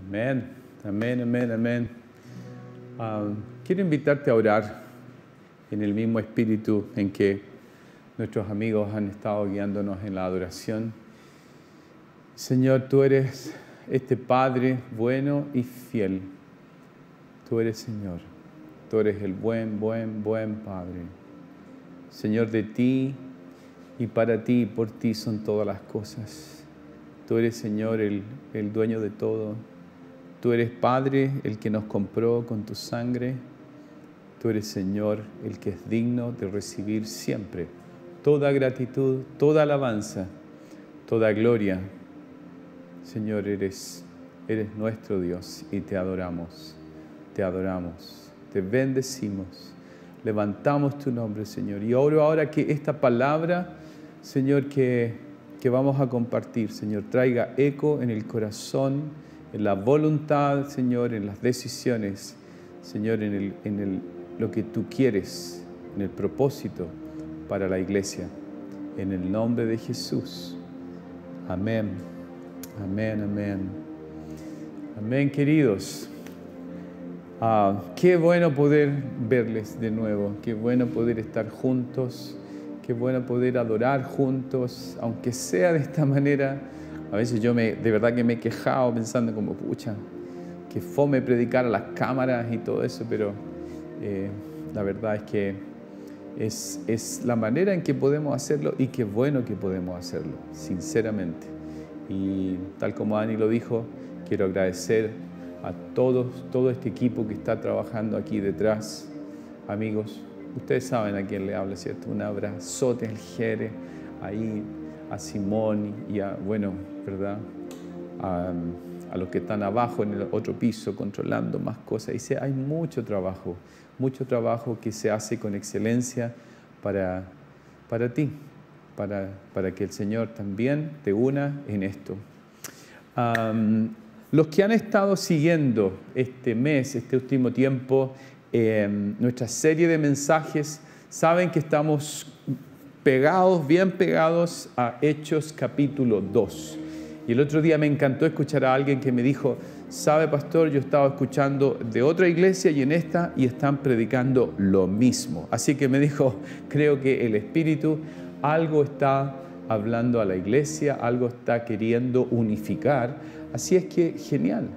Amén, amén, amén, amén. Quiero invitarte a orar en el mismo espíritu en que nuestros amigos han estado guiándonos en la adoración. Señor, tú eres este Padre bueno y fiel. Tú eres Señor. Tú eres el buen Padre. Señor, de ti y para ti y por ti son todas las cosas. Tú eres, Señor, el dueño de todo. Tú eres Padre, el que nos compró con tu sangre. Tú eres, Señor, el que es digno de recibir siempre toda gratitud, toda alabanza, toda gloria. Señor, eres nuestro Dios y te adoramos, te bendecimos, levantamos tu nombre, Señor. Y oro ahora que esta palabra, Señor, que vamos a compartir, Señor, traiga eco en el corazón, en la voluntad, Señor, en las decisiones, Señor, en lo que tú quieres, en el propósito para la iglesia. En el nombre de Jesús. Amén. Amén, amén. Amén, queridos. Qué bueno poder verles de nuevo. Qué bueno poder estar juntos. Qué bueno poder adorar juntos, aunque sea de esta manera. A veces yo de verdad que me he quejado pensando como, pucha, que fome predicar a las cámaras y todo eso, pero la verdad es que es la manera en que podemos hacerlo y qué bueno que podemos hacerlo, sinceramente. Y tal como Dani lo dijo, quiero agradecer a todo este equipo que está trabajando aquí detrás, amigos. Ustedes saben a quién le habla, ¿cierto? Un abrazote al Jere, ahí a Simón y a, bueno, ¿verdad? A los que están abajo en el otro piso controlando más cosas. Dice, hay mucho trabajo que se hace con excelencia para ti, para que el Señor también te una en esto. Los que han estado siguiendo este mes, este último tiempo, nuestra serie de mensajes, saben que estamos bien pegados a Hechos capítulo 2. Y el otro día me encantó escuchar a alguien que me dijo, sabe, pastor, yo estaba escuchando de otra iglesia y en esta y están predicando lo mismo. Así que me dijo, creo que el Espíritu algo está hablando a la iglesia, algo está queriendo unificar. Así es que genial.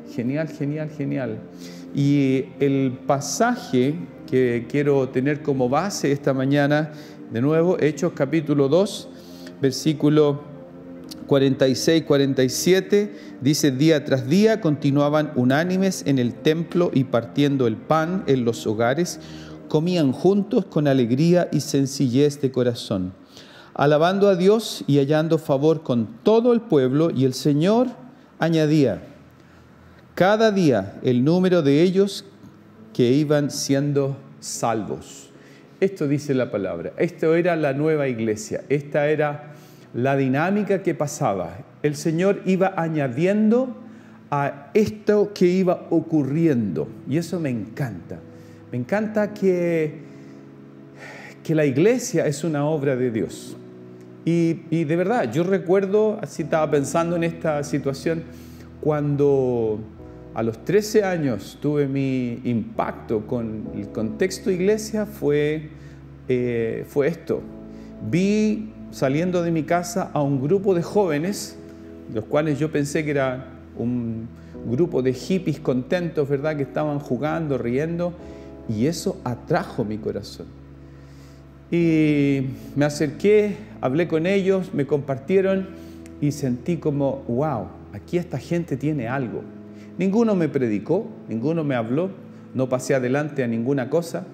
Y el pasaje que quiero tener como base esta mañana, de nuevo, Hechos capítulo 2, versículo 46-47, dice, día tras día continuaban unánimes en el templo y partiendo el pan en los hogares, comían juntos con alegría y sencillez de corazón, alabando a Dios y hallando favor con todo el pueblo, y el Señor añadía cada día el número de ellos que iban siendo salvos. Esto dice la palabra. Esto era la nueva iglesia. Esta era la dinámica que pasaba. El Señor iba añadiendo a esto que iba ocurriendo. Y eso me encanta. Me encanta que la iglesia es una obra de Dios. Y de verdad, yo recuerdo, así estaba pensando en esta situación, cuando a los 13 años tuve mi impacto con el contexto iglesia, fue esto. Vi saliendo de mi casa a un grupo de jóvenes, los cuales yo pensé que era un grupo de hippies contentos, ¿verdad? Que estaban jugando, riendo, y eso atrajo mi corazón. Y me acerqué, hablé con ellos, me compartieron y sentí como, wow, aquí esta gente tiene algo. Ninguno me predicó, ninguno me habló, no pasé adelante a ninguna cosa.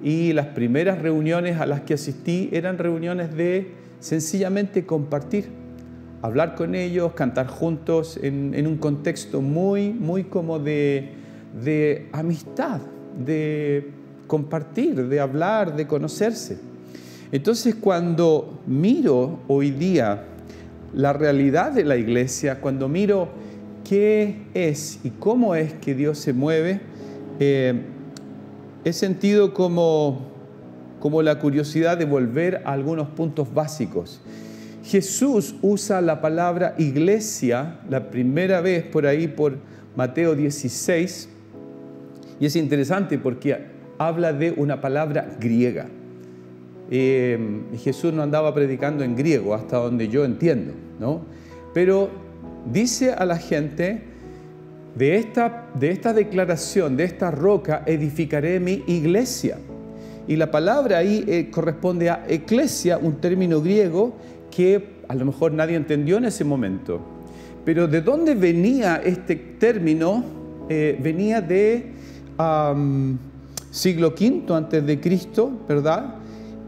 Y las primeras reuniones a las que asistí eran reuniones de sencillamente compartir, hablar con ellos, cantar juntos en un contexto muy como de amistad, de compartir, de hablar, de conocerse. Entonces, cuando miro hoy día la realidad de la iglesia, cuando miro qué es y cómo es que Dios se mueve, he sentido como la curiosidad de volver a algunos puntos básicos. Jesús usa la palabra iglesia la primera vez por ahí por Mateo 16, y es interesante porque habla de una palabra griega. Jesús no andaba predicando en griego, hasta donde yo entiendo, ¿no? Pero dice a la gente, de esta declaración, de esta roca, edificaré mi iglesia. Y la palabra ahí corresponde a eclesia, un término griego que a lo mejor nadie entendió en ese momento. Pero ¿de dónde venía este término? Venía de siglo V antes de Cristo, ¿verdad?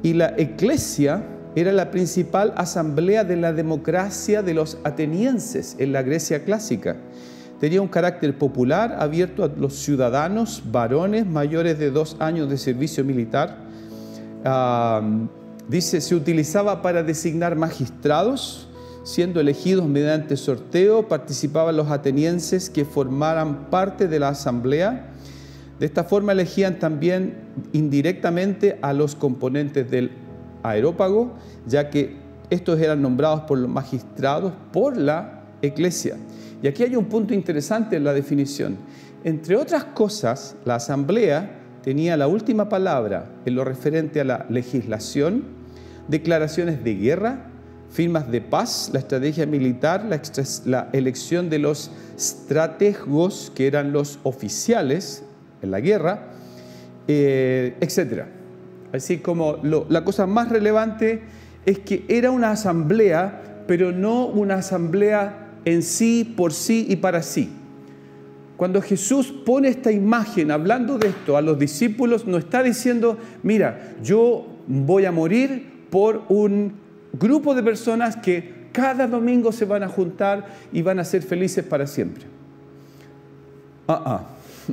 Y la eclesia era la principal asamblea de la democracia de los atenienses en la Grecia clásica. Tenía un carácter popular, abierto a los ciudadanos, varones mayores de 2 años de servicio militar. Dice, se utilizaba para designar magistrados, siendo elegidos mediante sorteo. Participaban los atenienses que formaran parte de la asamblea. De esta forma elegían también indirectamente a los componentes del areópago, ya que estos eran nombrados por los magistrados por la eclesia. Y aquí hay un punto interesante en la definición. Entre otras cosas, la asamblea tenía la última palabra en lo referente a la legislación, declaraciones de guerra, firmas de paz, la estrategia militar, la elección de los estrategos, que eran los oficiales en la guerra, etc. Así como la cosa más relevante es que era una asamblea, pero no una asamblea en sí, por sí y para sí. Cuando Jesús pone esta imagen hablando de esto a los discípulos, no está diciendo, mira, yo voy a morir por un grupo de personas que cada domingo se van a juntar y van a ser felices para siempre.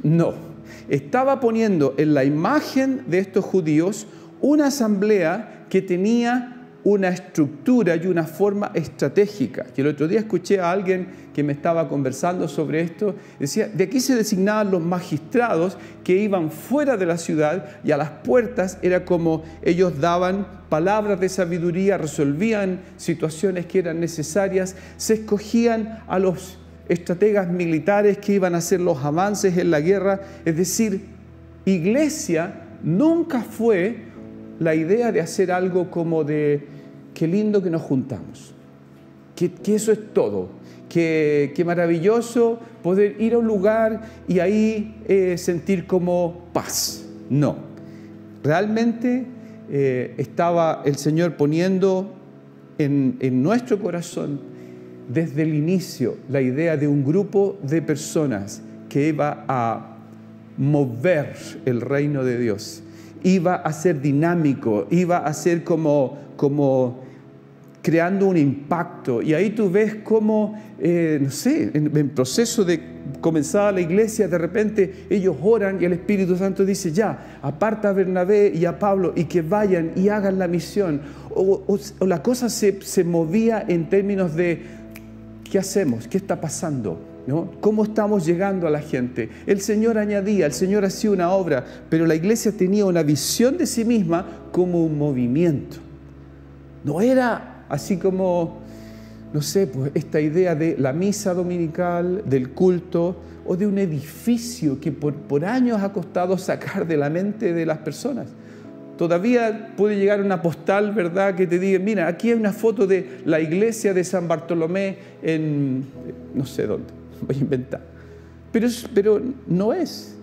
No. Estaba poniendo en la imagen de estos judíos una asamblea que tenía una estructura y una forma estratégica. Que el otro día escuché a alguien que me estaba conversando sobre esto, decía, de aquí se designaban los magistrados que iban fuera de la ciudad y a las puertas era como ellos daban palabras de sabiduría, resolvían situaciones que eran necesarias, se escogían a los estrategas militares que iban a hacer los avances en la guerra. Es decir, iglesia nunca fue la idea de hacer algo como de qué lindo que nos juntamos, que eso es todo, que maravilloso poder ir a un lugar y ahí sentir como paz. No, realmente estaba el Señor poniendo en nuestro corazón desde el inicio la idea de un grupo de personas que iba a mover el reino de Dios, iba a ser dinámico, iba a ser como creando un impacto. Y ahí tú ves cómo, no sé, en proceso de comenzar la iglesia, de repente ellos oran y el Espíritu Santo dice, ya, aparta a Bernabé y a Pablo y que vayan y hagan la misión. O la cosa se movía en términos de ¿qué hacemos? ¿Qué está pasando? ¿No? ¿Cómo estamos llegando a la gente? El Señor añadía, el Señor hacía una obra, pero la iglesia tenía una visión de sí misma como un movimiento. No era así como, no sé, pues esta idea de la misa dominical, del culto o de un edificio que por años ha costado sacar de la mente de las personas. Todavía puede llegar una postal, ¿verdad?, que te diga, mira, aquí hay una foto de la iglesia de San Bartolomé en no sé dónde, voy a inventar. Pero no es.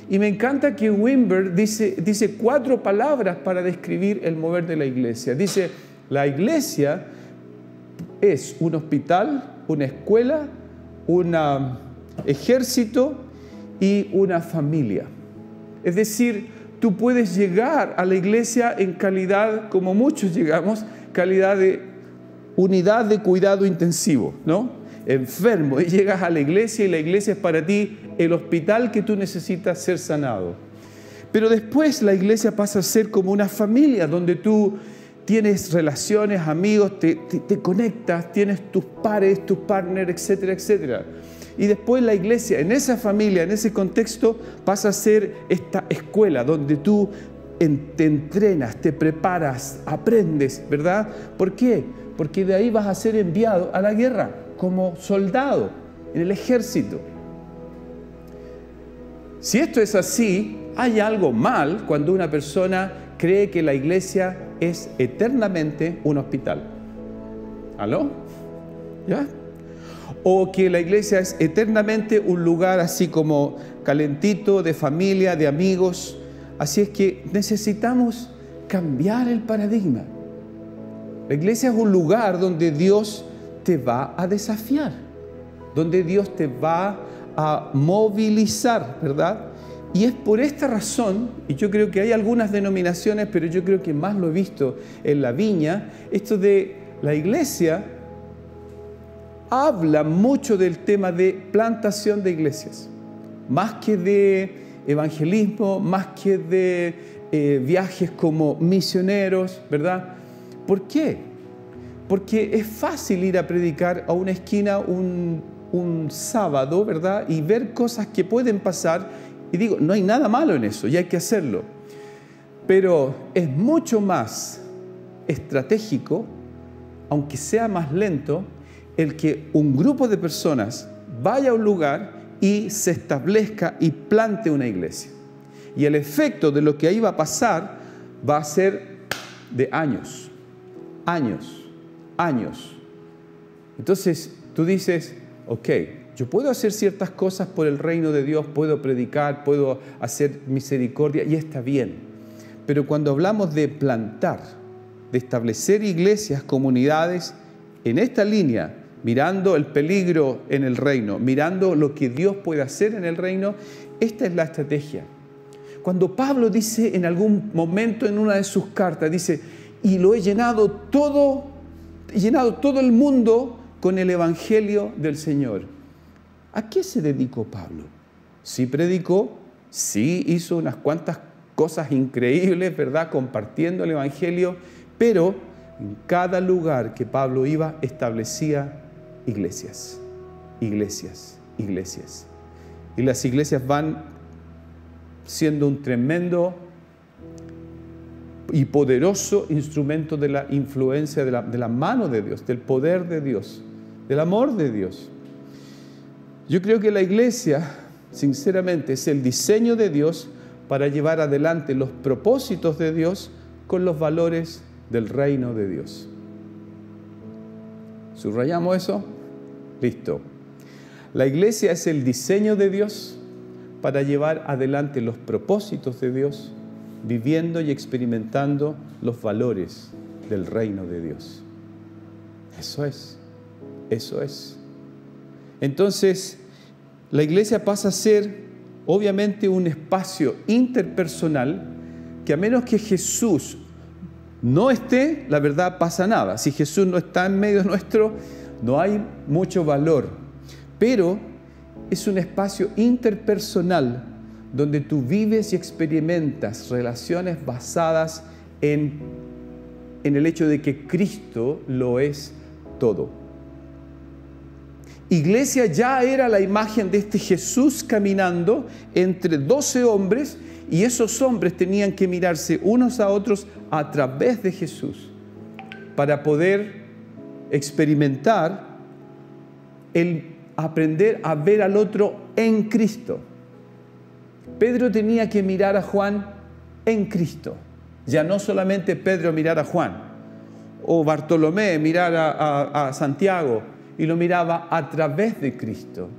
Y me encanta que Wimber dice 4 palabras para describir el mover de la iglesia. Dice, la iglesia es un hospital, una escuela, un ejército y una familia. Es decir, tú puedes llegar a la iglesia en calidad, como muchos llegamos, calidad de unidad de cuidado intensivo, ¿no? Enfermo, y llegas a la iglesia y la iglesia es para ti el hospital que tú necesitas ser sanado. Pero después la iglesia pasa a ser como una familia donde tú tienes relaciones, amigos, te conectas, tienes tus pares, tus partners, etcétera, etcétera. Y después la iglesia, en esa familia, en ese contexto, pasa a ser esta escuela donde tú te entrenas, te preparas, aprendes, ¿verdad? ¿Por qué? Porque de ahí vas a ser enviado a la guerra como soldado en el ejército. Si esto es así, hay algo mal cuando una persona cree que la iglesia es eternamente un hospital. ¿Aló? ¿Ya? O que la iglesia es eternamente un lugar así como calentito, de familia, de amigos. Así es que necesitamos cambiar el paradigma. La iglesia es un lugar donde Dios te va a desafiar, donde Dios te va a movilizar, ¿verdad? Y es por esta razón, y yo creo que hay algunas denominaciones, pero yo creo que más lo he visto en la Viña, esto de la iglesia habla mucho del tema de plantación de iglesias, más que de evangelismo, más que de viajes como misioneros, ¿verdad? ¿Por qué? Porque es fácil ir a predicar a una esquina un sábado, ¿verdad? Y ver cosas que pueden pasar, y digo, no hay nada malo en eso, y hay que hacerlo. Pero es mucho más estratégico, aunque sea más lento, el que un grupo de personas vaya a un lugar y se establezca y plante una iglesia. Y el efecto de lo que ahí va a pasar va a ser de años, años, años. Entonces tú dices, ok, yo puedo hacer ciertas cosas por el reino de Dios, puedo predicar, puedo hacer misericordia y está bien. Pero cuando hablamos de plantar, de establecer iglesias, comunidades, en esta línea, mirando el peligro en el reino, mirando lo que Dios puede hacer en el reino, esta es la estrategia. Cuando Pablo dice en algún momento en una de sus cartas, dice, y lo he llenado todo el mundo con el evangelio del Señor. ¿A qué se dedicó Pablo? Sí predicó, sí hizo unas cuantas cosas increíbles, ¿verdad? Compartiendo el evangelio, pero en cada lugar que Pablo iba establecía iglesias, iglesias, iglesias. Y las iglesias van siendo un tremendo y poderoso instrumento de la influencia, de la mano de Dios, del poder de Dios, del amor de Dios. Yo creo que la iglesia, sinceramente, es el diseño de Dios para llevar adelante los propósitos de Dios con los valores del reino de Dios. ¿Subrayamos eso? Listo. La iglesia es el diseño de Dios para llevar adelante los propósitos de Dios, viviendo y experimentando los valores del reino de Dios. Eso es. Eso es. Entonces, la iglesia pasa a ser, obviamente, un espacio interpersonal que a menos que Jesús no esté, la verdad pasa nada. Si Jesús no está en medio nuestro, no hay mucho valor. Pero es un espacio interpersonal donde tú vives y experimentas relaciones basadas en el hecho de que Cristo lo es todo. Iglesia ya era la imagen de este Jesús caminando entre 12 hombres, y esos hombres tenían que mirarse unos a otros a través de Jesús para poder experimentar el aprender a ver al otro en Cristo. Pedro tenía que mirar a Juan en Cristo. Ya no solamente Pedro mirar a Juan, o Bartolomé mirar a Santiago, y lo miraba a través de Cristo.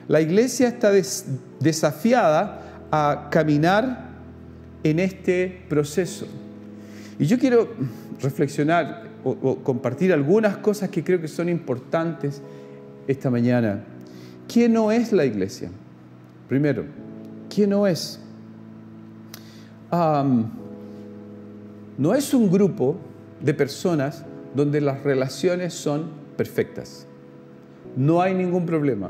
La iglesia está desafiada a caminar en este proceso. Y yo quiero reflexionar o compartir algunas cosas que creo que son importantes esta mañana. ¿Qué no es la iglesia? Primero, ¿qué no es? No es un grupo de personas donde las relaciones son perfectas. No hay ningún problema.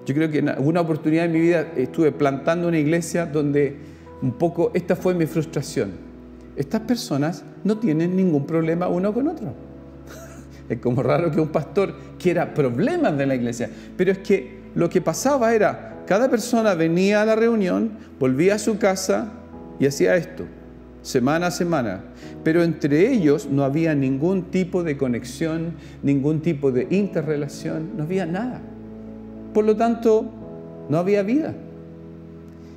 Yo creo que en alguna oportunidad en mi vida estuve plantando una iglesia donde un poco esta fue mi frustración. Estas personas no tienen ningún problema uno con otro. Es como raro que un pastor quiera problemas de la iglesia. Pero es que lo que pasaba era, cada persona venía a la reunión, volvía a su casa y hacía esto. semana a semana, pero entre ellos no había ningún tipo de conexión, ningún tipo de interrelación, no había nada. Por lo tanto, no había vida.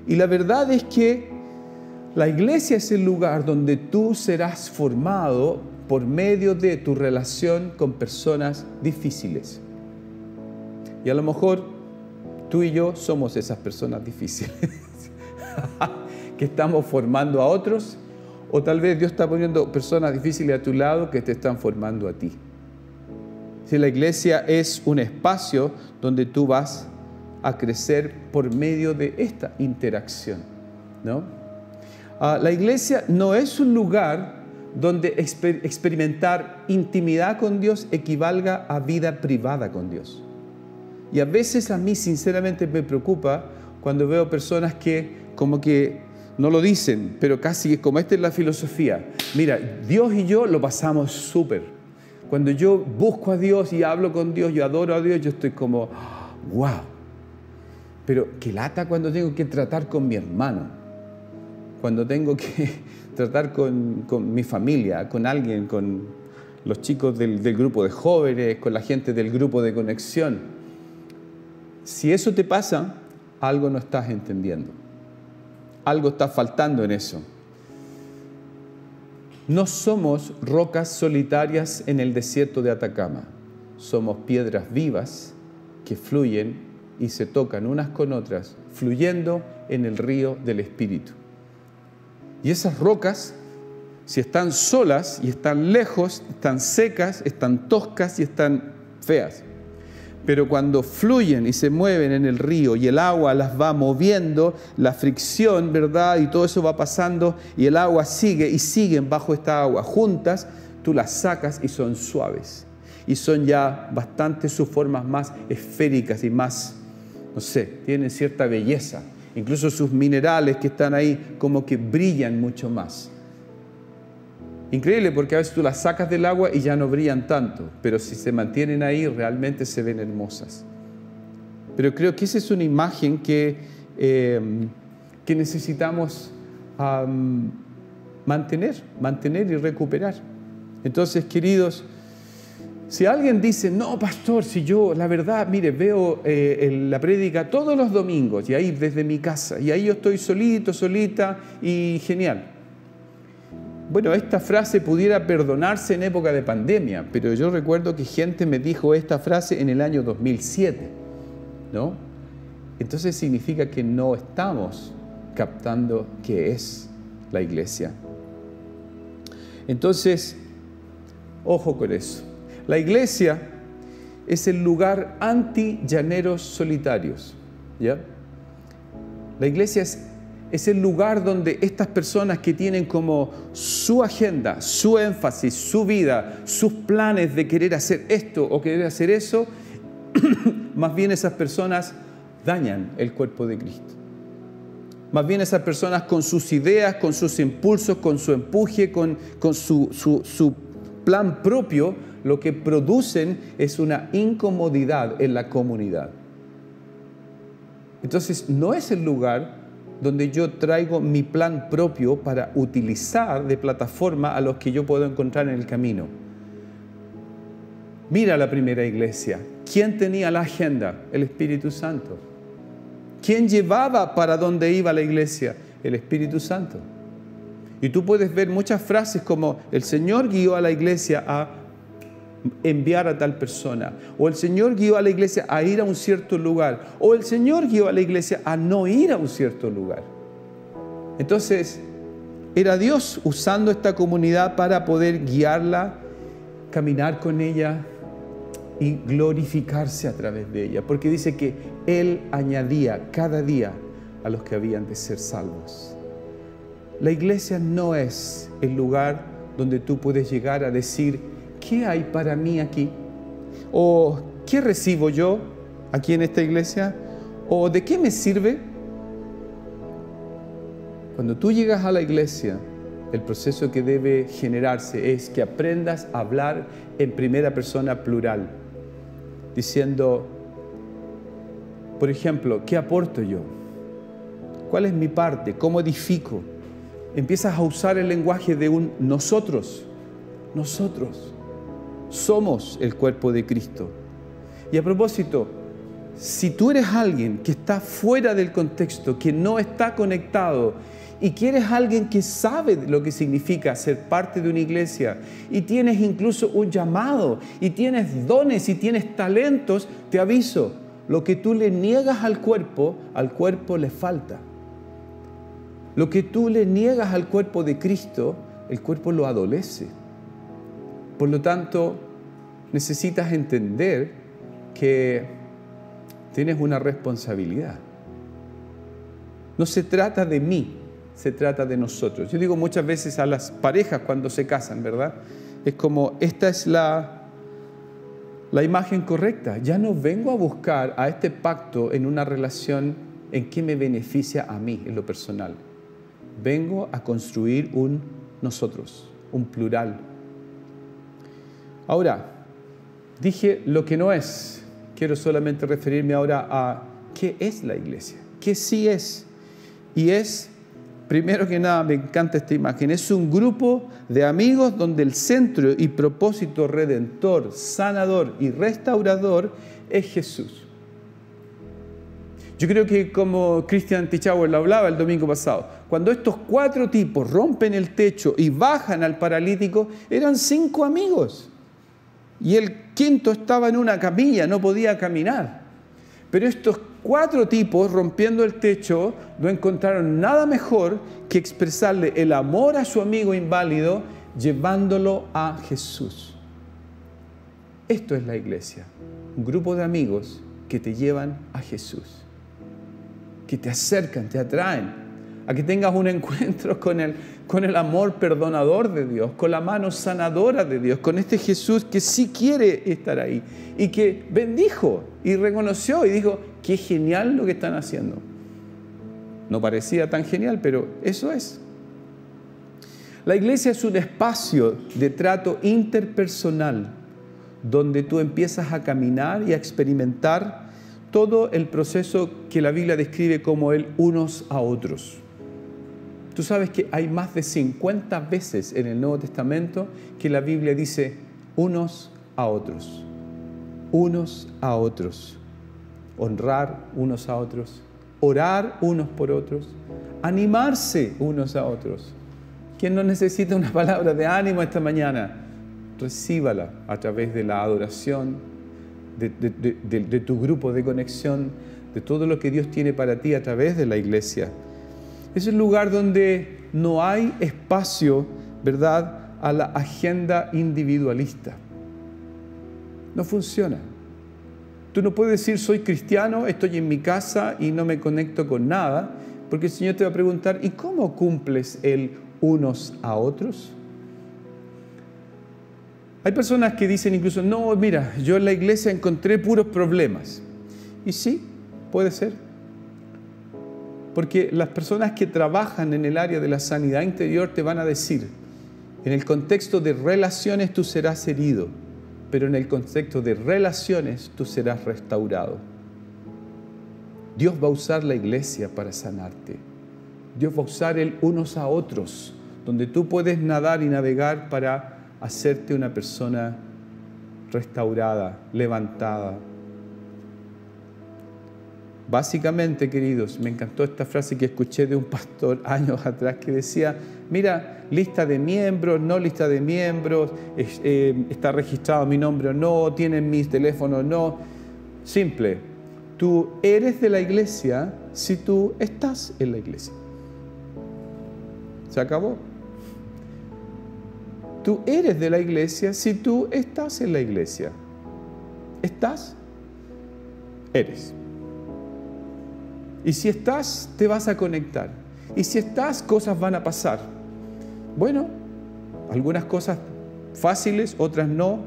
Y la verdad es que la iglesia es el lugar donde tú serás formado por medio de tu relación con personas difíciles. Y a lo mejor tú y yo somos esas personas difíciles que estamos formando a otros, o tal vez Dios está poniendo personas difíciles a tu lado que te están formando a ti. Si la iglesia es un espacio donde tú vas a crecer por medio de esta interacción, ¿no? La iglesia no es un lugar donde experimentar intimidad con Dios equivalga a vida privada con Dios. Y a veces a mí sinceramente me preocupa cuando veo personas que como que no lo dicen, pero casi como esta es la filosofía. Mira, Dios y yo lo pasamos súper. Cuando yo busco a Dios y hablo con Dios, yo adoro a Dios, yo estoy como, wow. Pero qué lata cuando tengo que tratar con mi hermano, cuando tengo que tratar con mi familia, con alguien, con los chicos del grupo de jóvenes, con la gente del grupo de conexión. Si eso te pasa, algo no estás entendiendo. Algo está faltando en eso. No somos rocas solitarias en el desierto de Atacama. Somos piedras vivas que fluyen y se tocan unas con otras, fluyendo en el río del Espíritu. Y esas rocas, si están solas y están lejos, están secas, están toscas y están feas. Pero cuando fluyen y se mueven en el río y el agua las va moviendo, la fricción, ¿verdad? Y todo eso va pasando y el agua sigue y siguen bajo esta agua juntas, tú las sacas y son suaves. Y son ya bastante sus formas más esféricas y más, no sé, tienen cierta belleza. Incluso sus minerales que están ahí como que brillan mucho más. Increíble, porque a veces tú las sacas del agua y ya no brillan tanto, pero si se mantienen ahí realmente se ven hermosas. Pero creo que esa es una imagen que necesitamos mantener y recuperar. Entonces, queridos, si alguien dice, no, pastor, si yo, la verdad, mire, veo la prédica todos los domingos y ahí desde mi casa, y ahí yo estoy solito, solita y genial. Bueno, esta frase pudiera perdonarse en época de pandemia, pero yo recuerdo que gente me dijo esta frase en el año 2007, ¿no? Entonces significa que no estamos captando qué es la iglesia. Entonces, ojo con eso. La iglesia es el lugar anti-llaneros solitarios, ¿ya? La iglesia es el lugar donde estas personas que tienen como su agenda, su énfasis, su vida, sus planes de querer hacer esto o querer hacer eso, más bien esas personas dañan el cuerpo de Cristo. Más bien esas personas con sus ideas, con sus impulsos, con su empuje, con su plan propio, lo que producen es una incomodidad en la comunidad. Entonces, no es el lugar donde yo traigo mi plan propio para utilizar de plataforma a los que yo puedo encontrar en el camino. Mira la primera iglesia. ¿Quién tenía la agenda? El Espíritu Santo. ¿Quién llevaba para dónde iba la iglesia? El Espíritu Santo. Y tú puedes ver muchas frases como el Señor guió a la iglesia a enviar a tal persona, o el Señor guió a la iglesia a ir a un cierto lugar, o el Señor guió a la iglesia a no ir a un cierto lugar. Entonces, era Dios usando esta comunidad para poder guiarla, caminar con ella y glorificarse a través de ella, porque dice que Él añadía cada día a los que habían de ser salvos. La iglesia no es el lugar donde tú puedes llegar a decir, ¿qué hay para mí aquí? ¿O qué recibo yo aquí en esta iglesia? ¿O de qué me sirve? Cuando tú llegas a la iglesia, el proceso que debe generarse es que aprendas a hablar en primera persona plural, diciendo, por ejemplo, ¿qué aporto yo? ¿Cuál es mi parte? ¿Cómo edifico? empiezas a usar el lenguaje de un nosotros. Nosotros somos el cuerpo de Cristo. Y a propósito, si tú eres alguien que está fuera del contexto, que no está conectado, y que eres alguien que sabe lo que significa ser parte de una iglesia, y tienes incluso un llamado, y tienes dones, y tienes talentos, te aviso, lo que tú le niegas al cuerpo le falta. Lo que tú le niegas al cuerpo de Cristo, el cuerpo lo adolece. Por lo tanto, necesitas entender que tienes una responsabilidad. No se trata de mí, se trata de nosotros. Yo digo muchas veces a las parejas cuando se casan, ¿verdad? Es como, esta es la imagen correcta. Ya no vengo a buscar a este pacto en una relación en que me beneficia a mí, en lo personal. Vengo a construir un nosotros, un plural. Ahora, dije lo que no es. Quiero solamente referirme ahora a qué es la iglesia, qué sí es. Y es, primero que nada, me encanta esta imagen, es un grupo de amigos donde el centro y propósito redentor, sanador y restaurador es Jesús. Yo creo que como Christian Tichauer lo hablaba el domingo pasado, cuando estos 4 tipos rompen el techo y bajan al paralítico, eran 5 amigos. Y el 5.º estaba en una camilla, no podía caminar. Pero estos 4 tipos, rompiendo el techo, no encontraron nada mejor que expresarle el amor a su amigo inválido, llevándolo a Jesús. Esto es la iglesia, un grupo de amigos que te llevan a Jesús, que te acercan, te atraen, a que tengas un encuentro con el amor perdonador de Dios, con la mano sanadora de Dios, con este Jesús que sí quiere estar ahí y que bendijo y reconoció y dijo, qué genial lo que están haciendo. No parecía tan genial, pero eso es. La iglesia es un espacio de trato interpersonal donde tú empiezas a caminar y a experimentar todo el proceso que la Biblia describe como el unos a otros. Tú sabes que hay más de 50 veces en el Nuevo Testamento que la Biblia dice unos a otros. Unos a otros. Honrar unos a otros. Orar unos por otros. Animarse unos a otros. ¿Quién no necesita una palabra de ánimo esta mañana? Recíbala a través de la adoración, de tu grupo de conexión, de todo lo que Dios tiene para ti a través de la iglesia. Es un lugar donde no hay espacio, ¿verdad?, a la agenda individualista. No funciona. Tú no puedes decir, soy cristiano, estoy en mi casa y no me conecto con nada, porque el Señor te va a preguntar, ¿y cómo cumples el unos a otros? Hay personas que dicen incluso, no, mira, yo en la iglesia encontré puros problemas. Y sí, puede ser. Porque las personas que trabajan en el área de la sanidad interior te van a decir, en el contexto de relaciones tú serás herido, pero en el contexto de relaciones tú serás restaurado. Dios va a usar la iglesia para sanarte. Dios va a usar el unos a otros, donde tú puedes nadar y navegar para hacerte una persona restaurada, levantada. Básicamente, queridos, me encantó esta frase que escuché de un pastor años atrás que decía, mira, lista de miembros, no lista de miembros, está registrado mi nombre o no, tienen mis teléfonos o no. Simple, tú eres de la iglesia si tú estás en la iglesia. Se acabó. Tú eres de la iglesia si tú estás en la iglesia. ¿Estás? Eres. Y si estás, te vas a conectar. Y si estás, cosas van a pasar. Bueno, algunas cosas fáciles, otras no.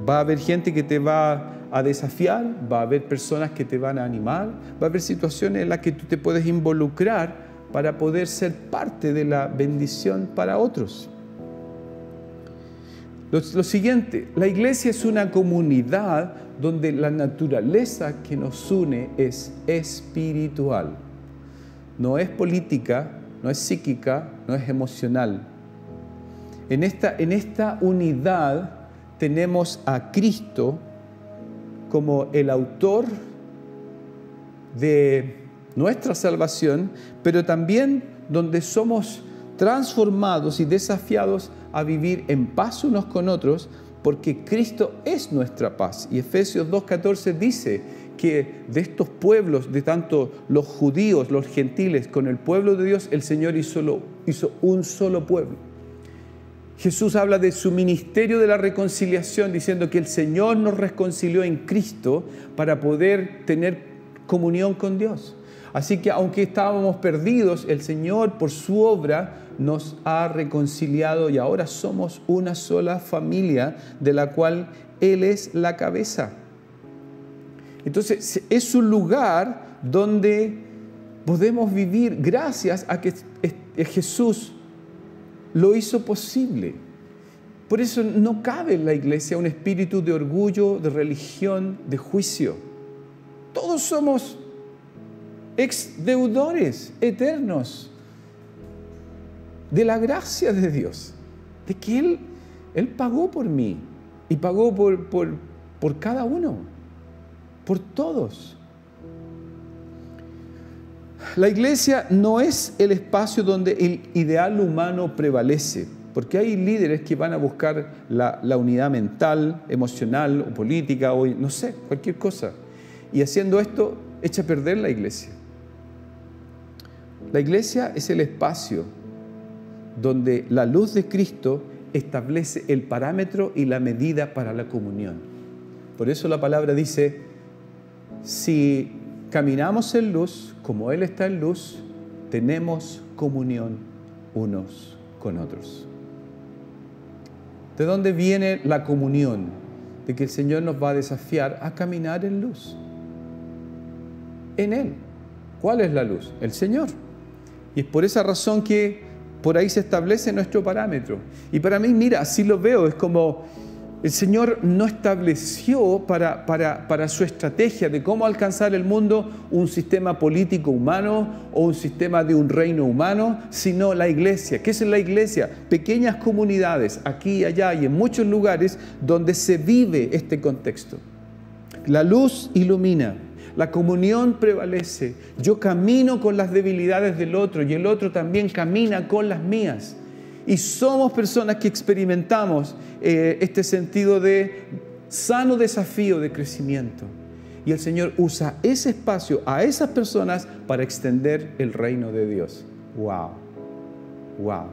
Va a haber gente que te va a desafiar, va a haber personas que te van a animar, va a haber situaciones en las que tú te puedes involucrar para poder ser parte de la bendición para otros. Lo siguiente, la iglesia es una comunidad donde la naturaleza que nos une es espiritual. No es política, no es psíquica, no es emocional. En esta unidad tenemos a Cristo como el autor de nuestra salvación, pero también donde somos transformados y desafiados a vivir en paz unos con otros, porque Cristo es nuestra paz. Y Efesios 2:14 dice que de estos pueblos, de tanto los judíos, los gentiles, con el pueblo de Dios, el Señor hizo un solo pueblo. Jesús habla de su ministerio de la reconciliación, diciendo que el Señor nos reconcilió en Cristo para poder tener comunión con Dios. Así que aunque estábamos perdidos, el Señor por su obra nos ha reconciliado y ahora somos una sola familia de la cual Él es la cabeza. Entonces es un lugar donde podemos vivir gracias a que Jesús lo hizo posible. Por eso no cabe en la iglesia un espíritu de orgullo, de religión, de juicio. Todos somos exdeudores eternos de la gracia de Dios, de que Él pagó por mí y pagó por cada uno, por todos. La iglesia no es el espacio donde el ideal humano prevalece, porque hay líderes que van a buscar la unidad mental, emocional o política o no sé, cualquier cosa. Y haciendo esto, echa a perder la iglesia. La iglesia es el espacio donde la luz de Cristo establece el parámetro y la medida para la comunión. Por eso la palabra dice, si caminamos en luz, como Él está en luz, tenemos comunión unos con otros. ¿De dónde viene la comunión? De que el Señor nos va a desafiar a caminar en luz. En Él. ¿Cuál es la luz? El Señor. Y es por esa razón que por ahí se establece nuestro parámetro. Y para mí, mira, así lo veo, es como el Señor no estableció para su estrategia de cómo alcanzar el mundo un sistema político humano o un sistema de un reino humano, sino la iglesia. ¿Qué es la iglesia? Pequeñas comunidades aquí y allá y en muchos lugares donde se vive este contexto. La luz ilumina. La comunión prevalece. Yo camino con las debilidades del otro y el otro también camina con las mías. Y somos personas que experimentamos este sentido de sano desafío de crecimiento. Y el Señor usa ese espacio a esas personas para extender el reino de Dios. ¡Wow! ¡Wow!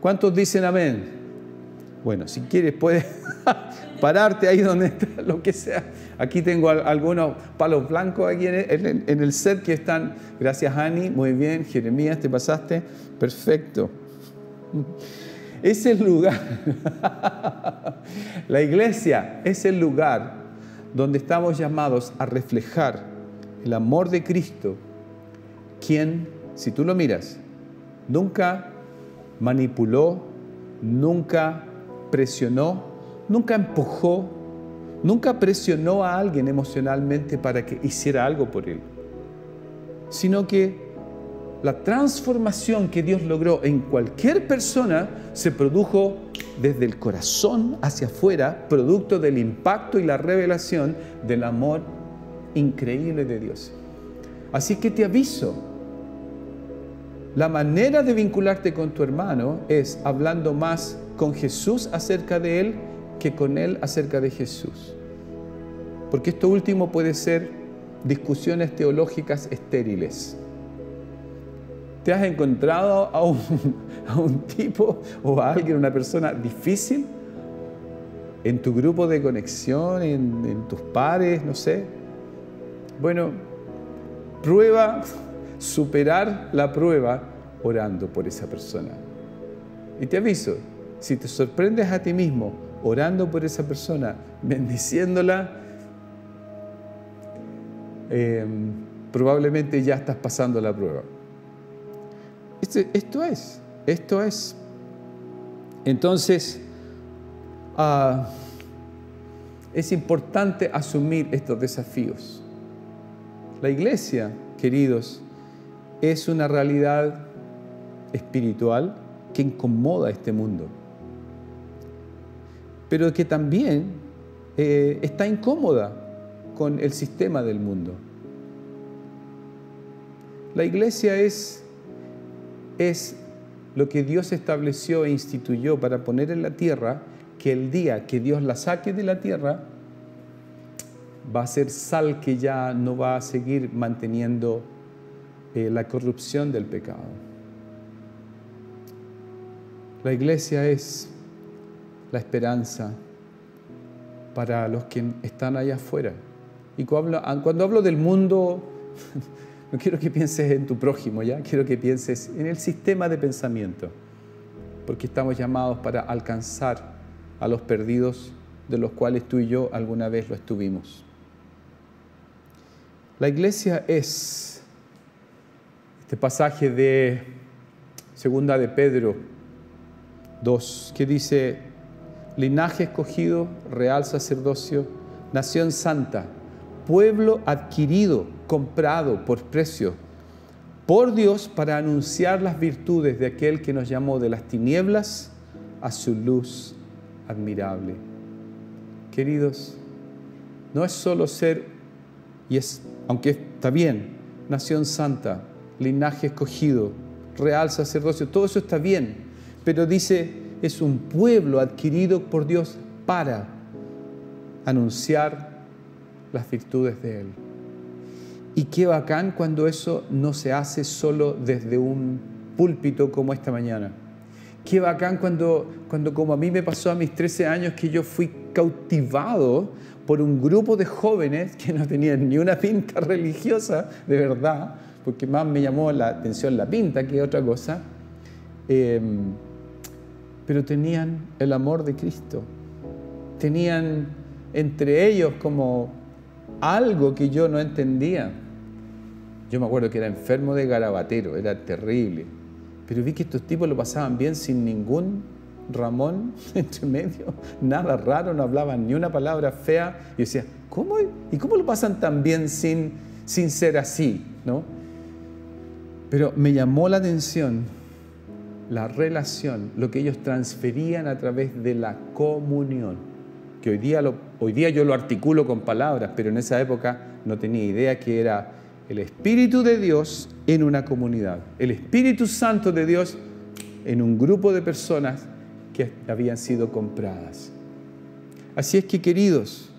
¿Cuántos dicen amén? Bueno, si quieres puedes pararte ahí donde está, lo que sea. Aquí tengo algunos palos blancos aquí en el set que están. Gracias, Ani. Muy bien. Jeremías, ¿te pasaste? Perfecto. Es el lugar. La iglesia es el lugar donde estamos llamados a reflejar el amor de Cristo, quien, si tú lo miras, nunca manipuló, nunca presionó, nunca empujó, nunca presionó a alguien emocionalmente para que hiciera algo por él, sino que la transformación que Dios logró en cualquier persona se produjo desde el corazón hacia afuera, producto del impacto y la revelación del amor increíble de Dios. Así que te aviso, la manera de vincularte con tu hermano es hablando más con Jesús acerca de él que con él acerca de Jesús. Porque esto último puede ser discusiones teológicas estériles. ¿Te has encontrado a un tipo o a alguien, una persona difícil en tu grupo de conexión, en tus pares, no sé? Bueno, prueba superar la prueba orando por esa persona. Y te aviso, si te sorprendes a ti mismo orando por esa persona, bendiciéndola, probablemente ya estás pasando la prueba. Esto es. Entonces, es importante asumir estos desafíos. La iglesia, queridos, es una realidad espiritual que incomoda a este mundo, pero que también está incómoda con el sistema del mundo. La iglesia es lo que Dios estableció e instituyó para poner en la tierra, que el día que Dios la saque de la tierra, va a ser sal que ya no va a seguir manteniendo la corrupción del pecado. La iglesia es la esperanza para los que están allá afuera. Y cuando hablo del mundo, no quiero que pienses en tu prójimo, ¿ya? Quiero que pienses en el sistema de pensamiento, porque estamos llamados para alcanzar a los perdidos, de los cuales tú y yo alguna vez lo estuvimos. La iglesia es este pasaje de Segunda de Pedro 2, que dice: linaje escogido, real sacerdocio, nación santa, pueblo adquirido, comprado por precio, por Dios, para anunciar las virtudes de aquel que nos llamó de las tinieblas a su luz admirable. Queridos, no es solo ser, aunque está bien, nación santa, linaje escogido, real sacerdocio, todo eso está bien, pero dice, es un pueblo adquirido por Dios para anunciar las virtudes de Él. Y qué bacán cuando eso no se hace solo desde un púlpito como esta mañana. Qué bacán cuando como a mí me pasó a mis 13 años, que yo fui cautivado por un grupo de jóvenes que no tenían ni una pinta religiosa, de verdad, porque más me llamó la atención la pinta que otra cosa, pero tenían el amor de Cristo. Tenían entre ellos como algo que yo no entendía. Yo me acuerdo que era enfermo de garabatero, era terrible, pero vi que estos tipos lo pasaban bien sin ningún Ramón entre medio, nada raro, no hablaban ni una palabra fea. Y yo decía, ¿cómo? ¿Y cómo lo pasan tan bien sin ser así? ¿No? Pero me llamó la atención la relación, lo que ellos transferían a través de la comunión, que hoy día yo lo articulo con palabras, pero en esa época no tenía idea que era el Espíritu de Dios en una comunidad, el Espíritu Santo de Dios en un grupo de personas que habían sido compradas. Así es que, queridos,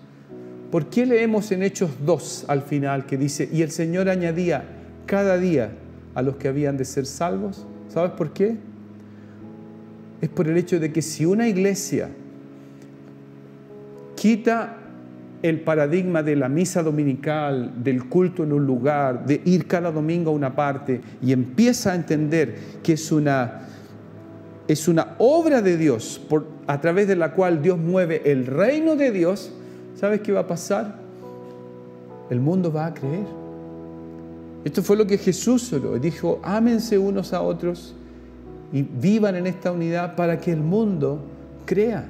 ¿por qué leemos en Hechos 2 al final que dice, y el Señor añadía cada día a los que habían de ser salvos? ¿Sabes por qué? Es por el hecho de que si una iglesia quita el paradigma de la misa dominical, del culto en un lugar, de ir cada domingo a una parte, y empieza a entender que es una obra de Dios a través de la cual Dios mueve el reino de Dios, ¿sabes qué va a pasar? El mundo va a creer. Esto fue lo que Jesús oró. Dijo, ámense unos a otros y vivan en esta unidad para que el mundo crea.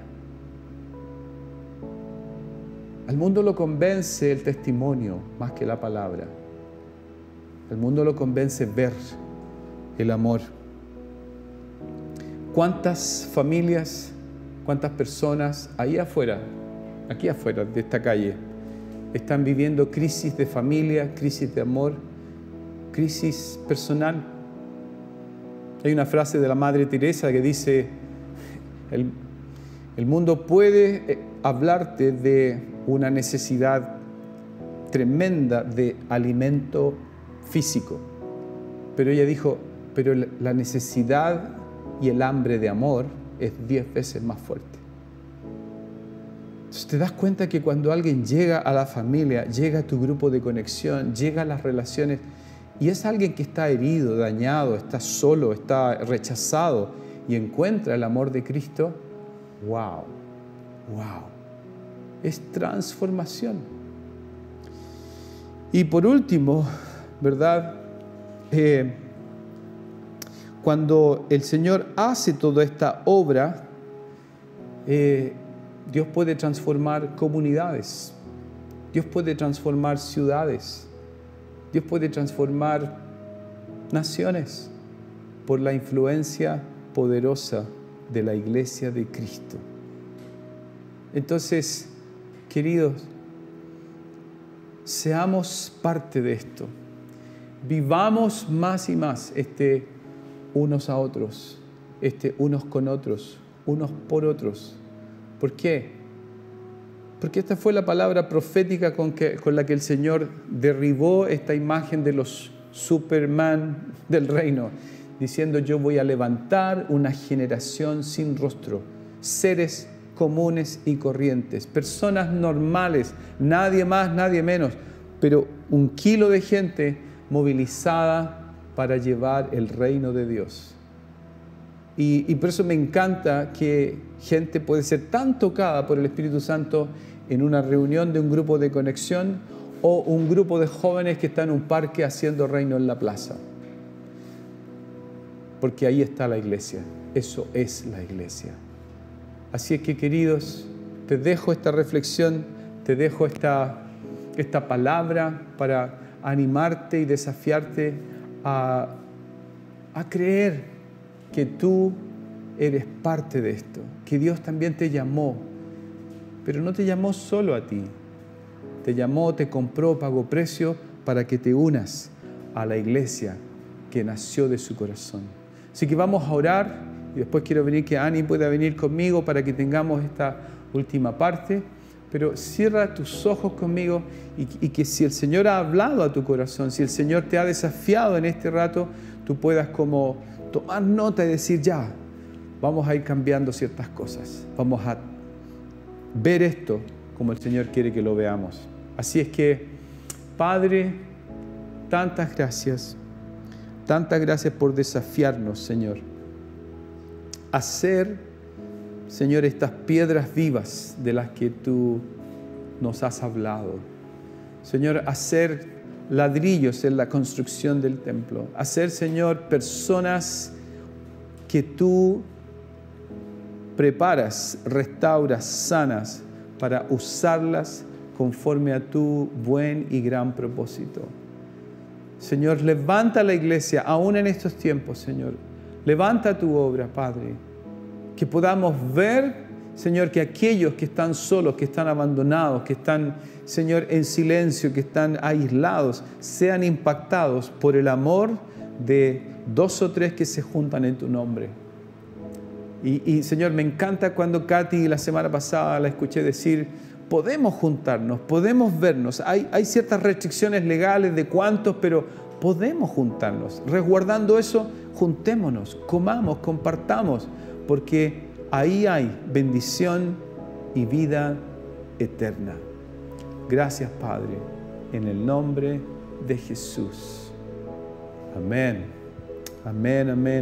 Al mundo lo convence el testimonio más que la palabra. Al mundo lo convence ver el amor. ¿Cuántas familias, cuántas personas ahí afuera, aquí afuera de esta calle, están viviendo crisis de familia, crisis de amor, crisis personal? Hay una frase de la Madre Teresa que dice, el mundo puede hablarte de una necesidad tremenda de alimento físico, pero ella dijo, pero la necesidad y el hambre de amor es 10 veces más fuerte. Entonces te das cuenta que cuando alguien llega a la familia, llega a tu grupo de conexión, llega a las relaciones, y es alguien que está herido, dañado, está solo, está rechazado, y encuentra el amor de Cristo, ¡wow! ¡Wow! Es transformación. Y por último, ¿verdad? Cuando el Señor hace toda esta obra, Dios puede transformar comunidades, Dios puede transformar ciudades, Dios puede transformar naciones por la influencia poderosa de la iglesia de Cristo. Entonces, queridos, seamos parte de esto. Vivamos más y más unos a otros, unos con otros, unos por otros. ¿Por qué? Porque esta fue la palabra profética con la que el Señor derribó esta imagen de los Superman del reino, diciendo: yo voy a levantar una generación sin rostro, seres comunes y corrientes, personas normales, nadie más, nadie menos, pero 1 kilo de gente movilizada para llevar el reino de Dios. Y por eso me encanta que gente puede ser tan tocada por el Espíritu Santo en una reunión de un grupo de conexión o un grupo de jóvenes que está en un parque haciendo reino en la plaza. Porque ahí está la iglesia. Eso es la iglesia. Así es que, queridos, te dejo esta reflexión, te dejo esta palabra para animarte y desafiarte a creer que tú eres parte de esto, que Dios también te llamó, pero no te llamó solo a ti, te llamó, te compró, pagó precio para que te unas a la iglesia que nació de su corazón. Así que vamos a orar y después quiero que Ani pueda venir conmigo para que tengamos esta última parte, pero cierra tus ojos conmigo y que si el Señor ha hablado a tu corazón, si el Señor te ha desafiado en este rato, tú puedas como tomar nota y decir: ya, vamos a ir cambiando ciertas cosas, vamos a ver esto como el Señor quiere que lo veamos. Así es que, Padre, tantas gracias por desafiarnos, Señor, a ser, Señor, estas piedras vivas de las que tú nos has hablado. Señor, a ser ladrillos en la construcción del templo, a ser, Señor, personas que tú preparas, restauras, sanas para usarlas conforme a tu buen y gran propósito. Señor, levanta la iglesia aún en estos tiempos, Señor. Levanta tu obra, Padre. Que podamos ver, Señor, que aquellos que están solos, que están abandonados, que están, Señor, en silencio, que están aislados, sean impactados por el amor de 2 o 3 que se juntan en tu nombre. Y Señor, me encanta cuando Katy la semana pasada la escuché decir: podemos juntarnos, podemos vernos. Hay ciertas restricciones legales de cuántos, pero podemos juntarnos. Resguardando eso, juntémonos, comamos, compartamos, porque ahí hay bendición y vida eterna. Gracias, Padre, en el nombre de Jesús. Amén. Amén, amén.